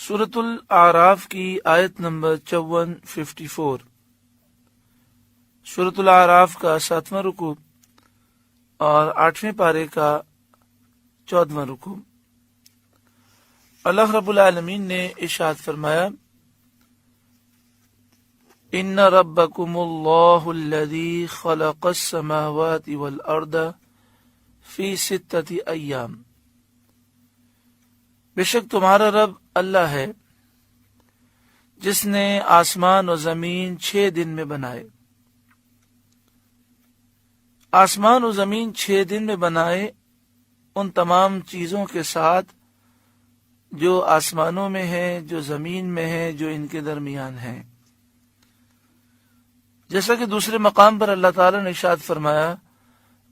سورۃ الاعراف کی آیت نمبر 54 سورۃ الاعراف کا 7واں رکوع اور 8ویں پارے کا 14واں رکوع۔ اللہ رب العالمین نے ارشاد فرمایا، ان ربکم اللہ الذی خلق السماوات والارض فی 6 ایام، بے شک تمہارا رب اللہ ہے جس نے آسمان و زمین 6 دن میں بنائے۔ آسمان و زمین 6 دن میں بنائے ان تمام چیزوں کے ساتھ جو آسمانوں میں ہیں، جو زمین میں ہیں، جو ان کے درمیان ہیں۔ جیسا کہ دوسرے مقام پر اللہ تعالیٰ نے ارشاد فرمایا،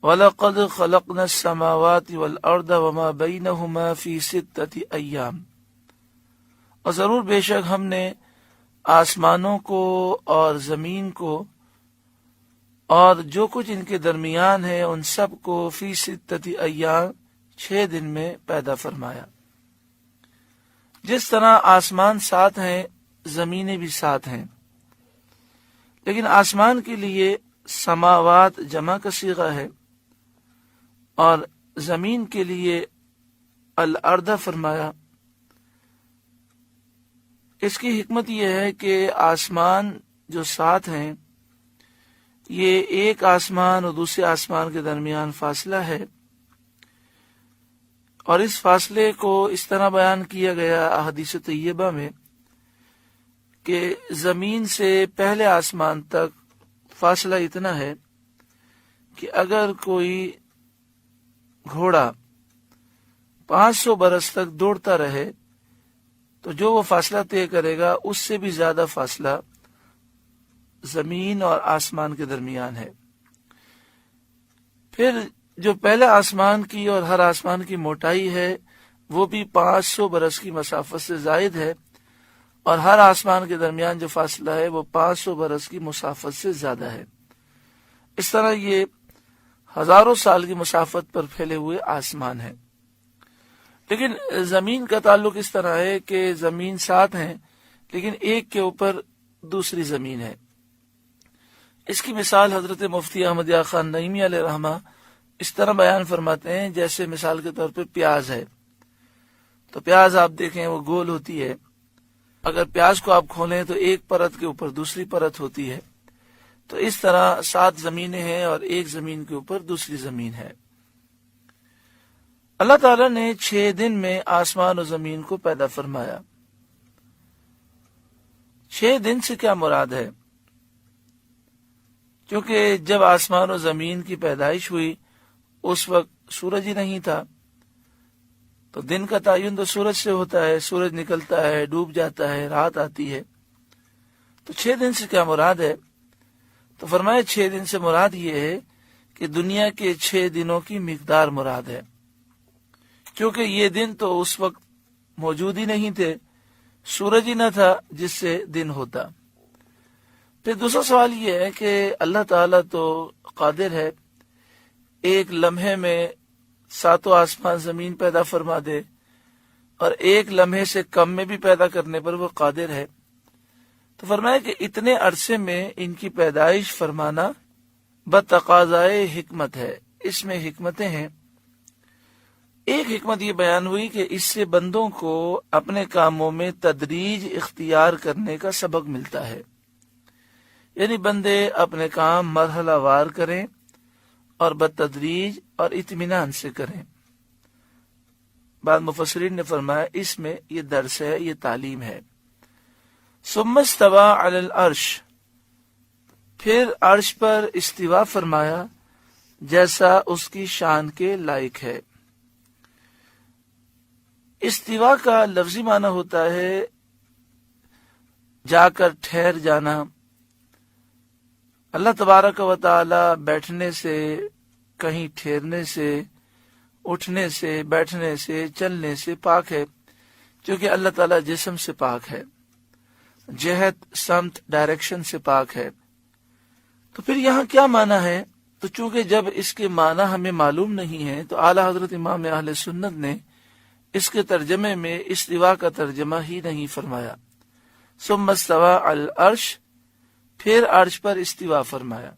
وَلَقَدْ خَلَقْنَا السَّمَاوَاتِ وَالْأَرْضَ وَمَا بَيْنَهُمَا فِي 6 ایام، اور ضرور بے شک ہم نے آسمانوں کو اور زمین کو اور جو کچھ ان کے درمیان ہے ان سب کو فی 6 ایام 6 دن میں پیدا فرمایا۔ جس طرح آسمان 7 ہیں، زمینیں بھی 7 ہیں، لیکن آسمان کے لیے سماوات جمع کا صیغہ ہے اور زمین کے لیے الارض فرمایا۔ اس کی حکمت یہ ہے کہ آسمان جو 7 ہیں، یہ ایک آسمان اور دوسرے آسمان کے درمیان فاصلہ ہے، اور اس فاصلے کو اس طرح بیان کیا گیا احادیث طیبہ میں کہ زمین سے پہلے آسمان تک فاصلہ اتنا ہے کہ اگر کوئی گھوڑا 500 برس تک دوڑتا رہے تو جو وہ فاصلہ طے کرے گا اس سے بھی زیادہ فاصلہ زمین اور آسمان کے درمیان ہے۔ پھر جو پہلے آسمان کی اور ہر آسمان کی موٹائی ہے وہ بھی 500 برس کی مسافت سے زائد ہے، اور ہر آسمان کے درمیان جو فاصلہ ہے وہ 500 برس کی مسافت سے زیادہ ہے۔ اس طرح یہ ہزاروں سال کی مسافت پر پھیلے ہوئے آسمان ہیں۔ لیکن زمین کا تعلق اس طرح ہے کہ زمین 7 ہیں لیکن ایک کے اوپر دوسری زمین ہے۔ اس کی مثال حضرت مفتی احمد یار خان نعیمی علیہ رحمہ اس طرح بیان فرماتے ہیں، جیسے مثال کے طور پہ پیاز ہے، تو پیاز آپ دیکھیں وہ گول ہوتی ہے، اگر پیاز کو آپ کھولیں تو ایک پرت کے اوپر دوسری پرت ہوتی ہے، تو اس طرح 7 زمینیں ہیں اور ایک زمین کے اوپر دوسری زمین ہے۔ اللہ تعالیٰ نے 6 دن میں آسمان و زمین کو پیدا فرمایا۔ 6 دن سے کیا مراد ہے؟ کیونکہ جب آسمان و زمین کی پیدائش ہوئی اس وقت سورج ہی نہیں تھا، تو دن کا تعین تو سورج سے ہوتا ہے، سورج نکلتا ہے، ڈوب جاتا ہے، رات آتی ہے، تو 6 دن سے کیا مراد ہے؟ تو فرمایا 6 دن سے مراد یہ ہے کہ دنیا کے 6 دنوں کی مقدار مراد ہے، کیونکہ یہ دن تو اس وقت موجود ہی نہیں تھے، سورج ہی نہ تھا جس سے دن ہوتا۔ پھر دوسرا سوال یہ ہے کہ اللہ تعالیٰ تو قادر ہے، ایک لمحے میں 7 آسمان زمین پیدا فرما دے، اور ایک لمحے سے کم میں بھی پیدا کرنے پر وہ قادر ہے، تو فرمایا کہ اتنے عرصے میں ان کی پیدائش فرمانا بتقاضائے حکمت ہے، اس میں حکمتیں ہیں۔ ایک حکمت یہ بیان ہوئی کہ اس سے بندوں کو اپنے کاموں میں تدریج اختیار کرنے کا سبق ملتا ہے، یعنی بندے اپنے کام مرحلہ وار کریں اور بتدریج اور اطمینان سے کریں۔ بعض مفسرین نے فرمایا اس میں یہ درس ہے، یہ تعلیم ہے۔ ثم استوى علی العرش، پھر عرش پر استوا فرمایا جیسا اس کی شان کے لائق ہے۔ استوا کا لفظی معنی ہوتا ہے جا کر ٹھہر جانا۔ اللہ تبارک و تعالی بیٹھنے سے، کہیں ٹھہرنے سے، اٹھنے سے، بیٹھنے سے، چلنے سے پاک ہے، کیونکہ اللہ تعالی جسم سے پاک ہے، جہت، سمت، ڈائریکشن سے پاک ہے۔ تو پھر یہاں کیا معنی ہے؟ تو چونکہ جب اس کے معنی ہمیں معلوم نہیں ہے تو اعلیٰ حضرت امام اہل سنت نے اس کے ترجمے میں استوا کا ترجمہ ہی نہیں فرمایا۔ ثم استوى علی العرش، پھر عرش پر استوا فرمایا۔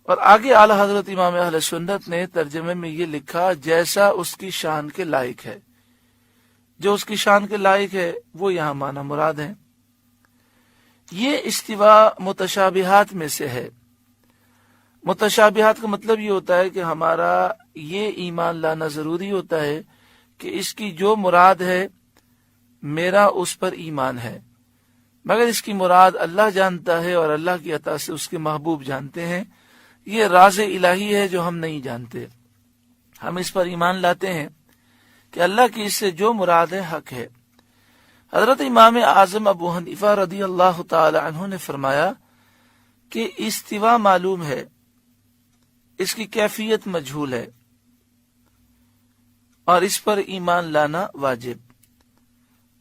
اور آگے اعلی حضرت امام اہل سنت نے ترجمے میں یہ لکھا جیسا اس کی شان کے لائق ہے، جو اس کی شان کے لائق ہے وہ یہاں معنی مراد ہے۔ یہ استوا متشابہات میں سے ہے۔ متشابہات کا مطلب یہ ہوتا ہے کہ ہمارا یہ ایمان لانا ضروری ہوتا ہے کہ اس کی جو مراد ہے میرا اس پر ایمان ہے، مگر اس کی مراد اللہ جانتا ہے اور اللہ کی عطا سے اس کے محبوب جانتے ہیں۔ یہ راز الہی ہے جو ہم نہیں جانتے، ہم اس پر ایمان لاتے ہیں کہ اللہ کی اس سے جو مراد ہے حق ہے۔ حضرت امام اعظم ابو حنیفہ رضی اللہ تعالی عنہ نے فرمایا کہ استوا معلوم ہے، اس کی کیفیت مجہول ہے اور اس پر ایمان لانا واجب۔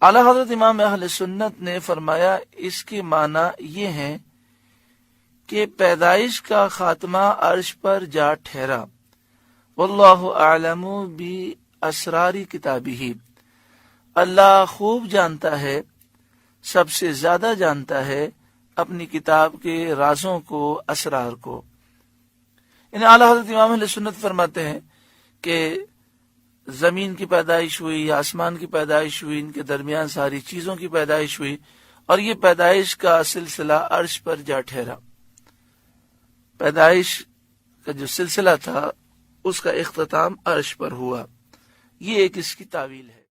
اعلی حضرت امام اہل سنت نے فرمایا اس کے معنی یہ ہیں کہ پیدائش کا خاتمہ عرش پر جا ٹھہرا، واللہ اعلم باسرار کتابہ، اللہ خوب جانتا ہے، سب سے زیادہ جانتا ہے اپنی کتاب کے رازوں کو، اسرار کو۔ یعنی اعلی حضرت امام اہل سنت فرماتے ہیں کہ زمین کی پیدائش ہوئی، آسمان کی پیدائش ہوئی، ان کے درمیان ساری چیزوں کی پیدائش ہوئی، اور یہ پیدائش کا سلسلہ عرش پر جا ٹھہرا۔ پیدائش کا جو سلسلہ تھا اس کا اختتام عرش پر ہوا۔ یہ ایک اس کی تعویل ہے۔